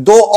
2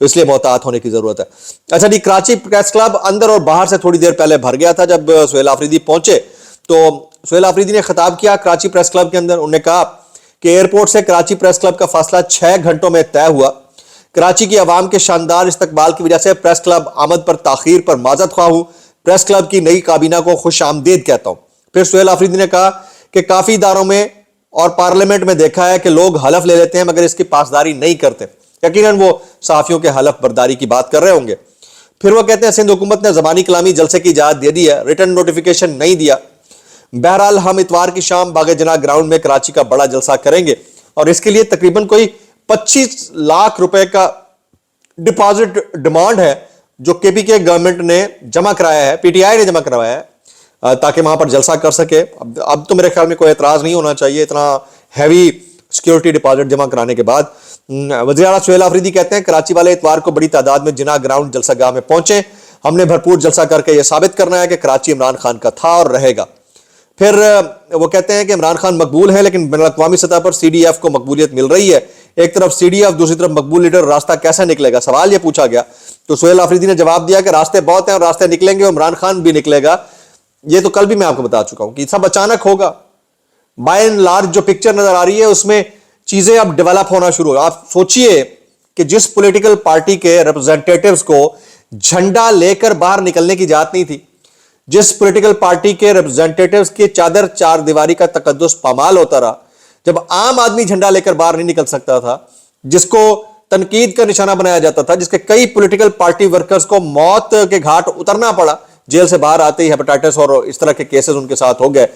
تو اس لیے محتاط ہونے کی ضرورت ہے. اچھا جی, کراچی پریس کلب اندر اور باہر سے تھوڑی دیر پہلے بھر گیا تھا. جب سہیل آفریدی پہنچے تو سہیل آفریدی نے خطاب کیا کراچی پریس کلب کے اندر. انہوں نے کہا کہ ایئرپورٹ سے کراچی پریس کلب کا فاصلہ 6 گھنٹوں میں طے ہوا. کراچی کی عوام کے شاندار استقبال کی وجہ سے پریس کلب آمد پر تاخیر پر معذرت خواہ ہوں. پریس کلب کی نئی کابینہ کو خوش آمدید کہتا ہوں. پھر سہیل آفریدی نے کہا کہ کافی اداروں میں اور پارلیمنٹ میں دیکھا ہے کہ لوگ حلف لے لیتے ہیں مگر اس کی پاسداری نہیں کرتے. یقیناً وہ صحافیوں کے حلف برداری کی بات کر رہے ہوں گے. پھر وہ کہتے ہیں سندھ حکومت نے زبانی کلامی جلسے کی اجازت دے دی ہے, ریٹن نوٹیفیکیشن نہیں دیا. بہرحال ہم اتوار کی شام باغ جناح گراؤنڈ میں کراچی کا بڑا جلسہ کریں گے اور اس کے لیے تقریباً کوئی 25 لاکھ روپے کا ڈپازٹ ڈیمانڈ ہے جو کے پی کے گورنمنٹ نے جمع کرایا ہے, پی ٹی آئی نے جمع کروایا ہے تاکہ وہاں پر جلسہ کر سکے. اب تو میرے خیال میں کوئی اعتراض نہیں ہونا چاہیے اتنا ہیوی سیکیورٹی ڈپازٹ جمع کرانے کے بعد. وزیر اعلیٰ سہیل آفریدی کہتے ہیں کراچی والے اتوار کو بڑی تعداد میں جناح گراؤنڈ جلسہ گاہ میں پہنچے. ہم نے بھرپور جلسہ کر کے یہ ثابت کرنا ہے کہ کراچی عمران خان کا تھا اور رہے گا. پھر وہ کہتے ہیں کہ عمران خان مقبول ہے لیکن بین الاقوامی سطح پر سی ڈی ایف کو مقبولیت مل رہی ہے. ایک طرف سی ڈی ایف, دوسری طرف مقبول لیڈر, راستہ کیسا نکلے گا, سوال یہ پوچھا گیا. تو سہیل آفریدی نے جواب دیا کہ راستے بہت ہیں اور راستے نکلیں گے, عمران خان بھی نکلے گا. یہ تو کل بھی میں آپ کو بتا چکا ہوں کہ سب اچانک ہوگا. بائی اینڈ لارج جو پکچر نظر آ رہی ہے اس میں چیزیں اب ڈیولپ ہونا شروع ہو. آپ سوچئے کہ جس پولیٹیکل پارٹی کے ریپرزینٹیٹیوز کو جھنڈا لے کر باہر نکلنے کی اجازت نہیں تھی, جس پولیٹیکل پارٹی کے ریپرزینٹیٹیوز کی چادر چار دیواری کا تقدس پامال ہوتا رہا, جب عام آدمی جھنڈا لے کر باہر نہیں نکل سکتا تھا, جس کو تنقید کا نشانہ بنایا جاتا تھا, جس کے کئی پولیٹیکل پارٹی ورکرز کو موت کے گھاٹ اترنا پڑا جیل سے باہر آتے ہی, ہیپاٹائٹس اور اس طرح کے کیسز ان کے ساتھ ہو گئے,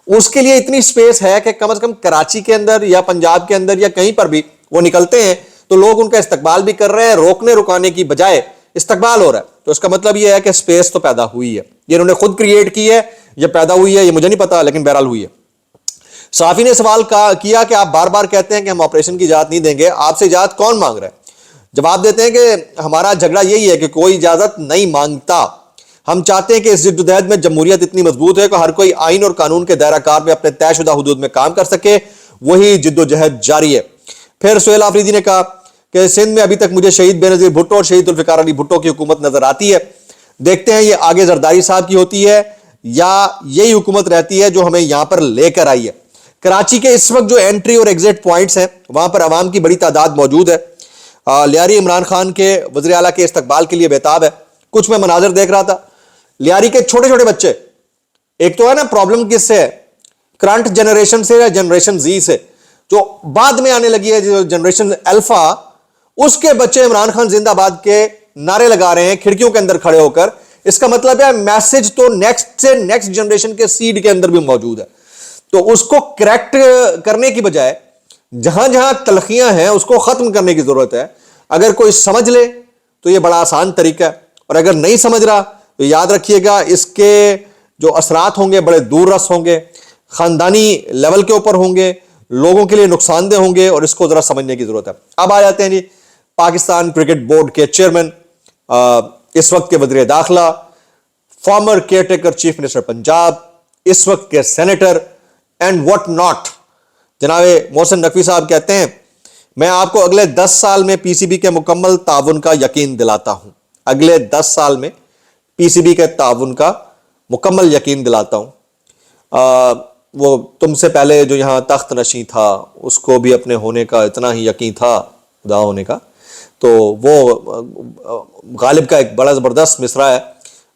اس کے لیے اتنی سپیس ہے کہ کم از کم کراچی کے اندر یا پنجاب کے اندر یا کہیں پر بھی وہ نکلتے ہیں تو لوگ ان کا استقبال بھی کر رہے ہیں, روکنے رکانے کی بجائے استقبال ہو رہا ہے. تو اس کا مطلب یہ ہے کہ سپیس تو پیدا ہوئی ہے, یہ انہوں نے خود کریٹ کی ہے, یہ پیدا ہوئی ہے, یہ مجھے نہیں پتا لیکن بہرحال ہوئی ہے. صحافی نے سوال کیا کہ آپ بار بار کہتے ہیں کہ ہم آپریشن کی اجازت نہیں دیں گے, آپ سے اجازت کون مانگ رہا ہے؟ جواب دیتے ہیں کہ ہمارا جھگڑا یہی ہے کہ کوئی اجازت نہیں مانگتا. ہم چاہتے ہیں کہ اس جدوجہد میں جمہوریت اتنی مضبوط ہے کہ ہر کوئی آئین اور قانون کے دائرہ کار میں اپنے طے شدہ حدود میں کام کر سکے, وہی جدوجہد جاری ہے. پھر سہیل آفریدی نے کہا کہ سندھ میں ابھی تک مجھے شہید بے نظیر بھٹو اور شہید ذوالفقار علی بھٹو کی حکومت نظر آتی ہے. دیکھتے ہیں یہ آگے زرداری صاحب کی ہوتی ہے یا یہی حکومت رہتی ہے جو ہمیں یہاں پر لے کر آئی ہے. کراچی کے اس وقت جو انٹری اور ایگزٹ پوائنٹس ہیں وہاں پر عوام کی بڑی تعداد موجود ہے. لیاری عمران خان کے وزیر اعلیٰ کے استقبال کے لیے بےتاب ہے. کچھ میں مناظر دیکھ رہا تھا, لیاری کے چھوٹے چھوٹے بچے, ایک تو ہے نا پرابلم کس سے ہے, کرنٹ جنریشن سے یا جنریشن زی سے, جو بعد میں آنے لگی ہے جو جنریشن الفا, اس کے بچے عمران خان زندہ باد کے نعرے لگا رہے ہیں کھڑکیوں کے اندر کھڑے ہو کر. اس کا مطلب ہے میسج تو نیکسٹ سے نیکسٹ جنریشن کے سیڈ کے اندر بھی موجود ہے. تو اس کو کریکٹ کرنے کی بجائے جہاں جہاں تلخیاں ہیں اس کو ختم کرنے کی ضرورت ہے. اگر کوئی سمجھ لے تو یہ بڑا آسان طریقہ ہے, اور اگر نہیں سمجھ رہا تو یاد رکھیے گا اس کے جو اثرات ہوں گے بڑے دور رس ہوں گے, خاندانی لیول کے اوپر ہوں گے, لوگوں کے لیے نقصان دہ ہوں گے, اور اس کو ذرا سمجھنے کی ضرورت ہے. اب آ جاتے ہیں جی پاکستان کرکٹ بورڈ کے چیئرمین, اس وقت کے وزیر داخلہ, former caretaker chief minister Punjab, اس وقت کے سینیٹر اینڈ واٹ ناٹ, جناب محسن نقوی صاحب کہتے ہیں میں آپ کو اگلے 10 سال میں پی سی بی کے مکمل تعاون کا یقین دلاتا ہوں. اگلے 10 سال میں پی سی بی کے تعاون کا مکمل یقین دلاتا ہوں. وہ تم سے پہلے جو یہاں تخت نشین تھا اس کو بھی اپنے ہونے کا اتنا ہی یقین تھا, خدا ہونے کا. تو وہ غالب کا ایک بڑا زبردست مصرع ہے,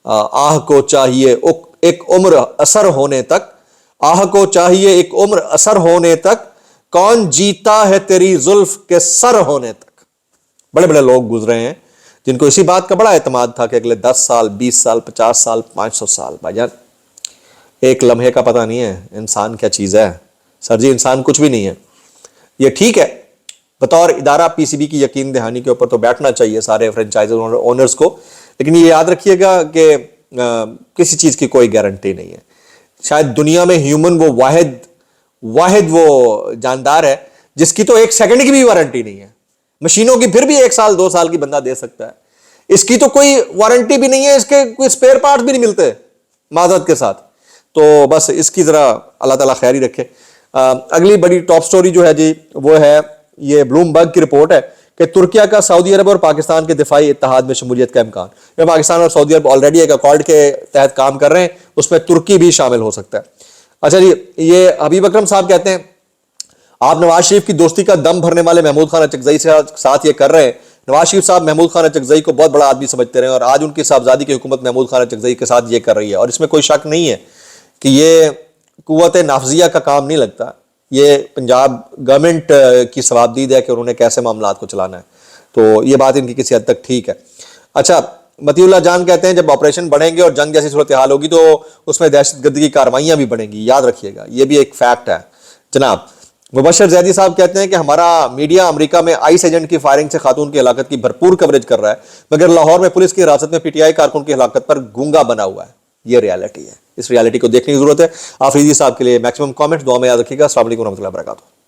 آہ کو چاہیے ایک عمر اثر ہونے تک, آہ کو چاہیے ایک عمر اثر ہونے تک, کون جیتا ہے تیری زلف کے سر ہونے تک. بڑے بڑے لوگ گزرے ہیں جن کو اسی بات کا بڑا اعتماد تھا کہ اگلے 10 سال 20 سال 50 سال 500 سال, بھائی جان ایک لمحے کا پتہ نہیں ہے انسان کیا چیز ہے. سر جی انسان کچھ بھی نہیں ہے. یہ ٹھیک ہے بطور ادارہ پی سی بی کی یقین دہانی کے اوپر تو بیٹھنا چاہیے سارے فرنچائز اونرز کو, لیکن یہ یاد رکھیے گا کہ کسی چیز کی کوئی گارنٹی نہیں ہے. شاید دنیا میں ہیومن وہ واحد وہ جاندار ہے جس کی تو 1 سیکنڈ کی بھی وارنٹی نہیں ہے. مشینوں کی پھر بھی 1 سال 2 سال کی بندہ دے سکتا ہے, اس کی تو کوئی وارنٹی بھی نہیں ہے, اس کے کوئی اسپیئر پارٹ بھی نہیں ملتے معذرت کے ساتھ. تو بس اس کی ذرا اللہ تعالیٰ خیر ہی رکھے. اگلی بڑی ٹاپ سٹوری جو ہے جی وہ ہے یہ بلوم برگ کی رپورٹ ہے کہ ترکیہ کا سعودی عرب اور پاکستان کے دفاعی اتحاد میں شمولیت کا امکان. پاکستان اور سعودی عرب آلریڈی ایک اکارڈ کے تحت کام کر رہے ہیں, اس میں ترکی بھی شامل ہو سکتا ہے. اچھا جی, یہ حبیب اکرم صاحب کہتے ہیں آپ نواز شریف کی دوستی کا دم بھرنے والے محمود خان اچکزئی سے ساتھ یہ کر رہے ہیں. نواز شریف صاحب محمود خان اچکزئی کو بہت بڑا آدمی سمجھتے رہے اور آج ان کی صاحبزادی کی حکومت محمود خان اچکزئی کے ساتھ یہ کر رہی ہے, اور اس میں کوئی شک نہیں ہے کہ یہ قوت نافذیہ کا کام نہیں لگتا, یہ پنجاب گورنمنٹ کی ثوابدید ہے کہ انہوں نے کیسے معاملات کو چلانا ہے. تو یہ بات ان کی کسی حد تک ٹھیک ہے. اچھا, متی اللہ جان کہتے ہیں جب آپریشن بڑھیں گے اور جنگ جیسی صورتحال ہوگی تو اس میں دہشت گردی کی کارروائیاں بھی بڑھیں گی, یاد رکھیے گا, یہ بھی ایک فیکٹ ہے جناب. مبشر زیدی صاحب کہتے ہیں کہ ہمارا میڈیا امریکہ میں آئس ایجنٹ کی فائرنگ سے خاتون کی ہلاکت کی بھرپور کوریج کر رہا ہے, مگر لاہور میں پولیس کی حراست میں پی ٹی آئی کارکن کی ہلاکت پر گونگا بنا ہوا ہے. یہ ریالٹی ہے, اس ریالٹی کو دیکھنے کی ضرورت ہے. آفریدی صاحب کے لیے میکسیمم کامنٹ دعا میں یاد رکھیے گا. السلام علیکم ورحمۃ اللہ وبرکاتہ.